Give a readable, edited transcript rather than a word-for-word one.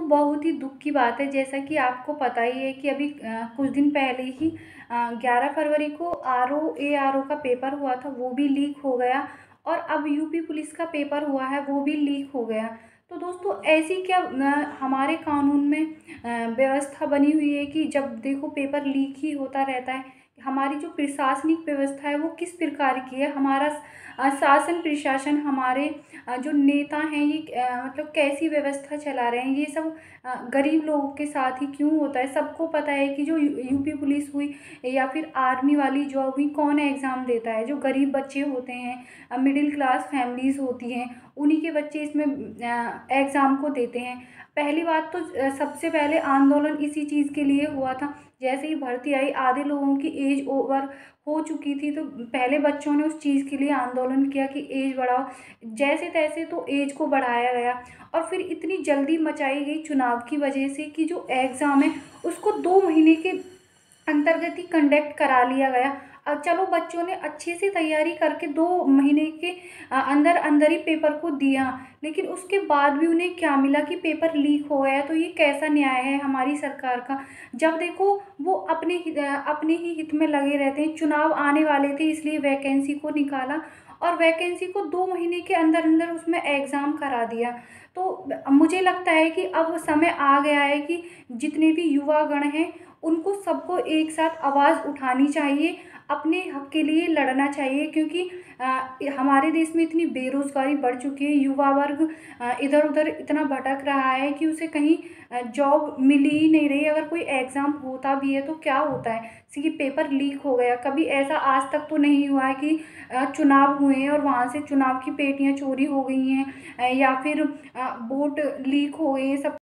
बहुत ही दुःख की बात है, जैसा कि आपको पता ही है कि अभी कुछ दिन पहले ही 11 फरवरी को आरओ एआरओ का पेपर हुआ था, वो भी लीक हो गया। और अब यूपी पुलिस का पेपर हुआ है, वो भी लीक हो गया। तो दोस्तों, ऐसी क्या हमारे कानून में व्यवस्था बनी हुई है कि जब देखो पेपर लीक ही होता रहता है। हमारी जो प्रशासनिक व्यवस्था है वो किस प्रकार की है, हमारा शासन प्रशासन, हमारे जो नेता हैं ये मतलब कैसी व्यवस्था चला रहे हैं, ये सब गरीब लोगों के साथ ही क्यों होता है। सबको पता है कि जो यूपी पुलिस हुई या फिर आर्मी वाली जॉब हुई, कौन एग्ज़ाम देता है? जो गरीब बच्चे होते हैं, मिडिल क्लास फैमिलीज़ होती हैं, उन्हीं के बच्चे इसमें एग्ज़ाम को देते हैं। पहली बात तो सबसे पहले आंदोलन इसी चीज़ के लिए हुआ था। जैसे ही भर्ती आई, आधे लोगों की एज ओवर हो चुकी थी, तो पहले बच्चों ने उस चीज़ के लिए आंदोलन किया कि एज बढ़ाओ। जैसे तैसे तो एज को बढ़ाया गया, और फिर इतनी जल्दी मचाई गई चुनाव की वजह से कि जो एग्ज़ाम है उसको 2 महीने के अंतर्गत ही कंडक्ट करा लिया गया। चलो, बच्चों ने अच्छे से तैयारी करके 2 महीने के अंदर अंदर ही पेपर को दिया, लेकिन उसके बाद भी उन्हें क्या मिला कि पेपर लीक हो गया। तो ये कैसा न्याय है हमारी सरकार का? जब देखो वो अपने ही हित में लगे रहते हैं। चुनाव आने वाले थे इसलिए वैकेंसी को निकाला, और वैकेंसी को 2 महीने के अंदर अंदर उसमें एग्ज़ाम करा दिया। तो मुझे लगता है कि अब समय आ गया है कि जितने भी युवागण हैं, उनको सबको एक साथ आवाज़ उठानी चाहिए, अपने हक के लिए लड़ना चाहिए। क्योंकि हमारे देश में इतनी बेरोज़गारी बढ़ चुकी है, युवा वर्ग इधर उधर इतना भटक रहा है कि उसे कहीं जॉब मिल ही नहीं रही। अगर कोई एग्ज़ाम होता भी है तो क्या होता है, जैसे कि पेपर लीक हो गया। कभी ऐसा आज तक तो नहीं हुआ है कि चुनाव हुए हैं और वहाँ से चुनाव की पेटियाँ चोरी हो गई हैं, या फिर वोट लीक हो गए हैं, सब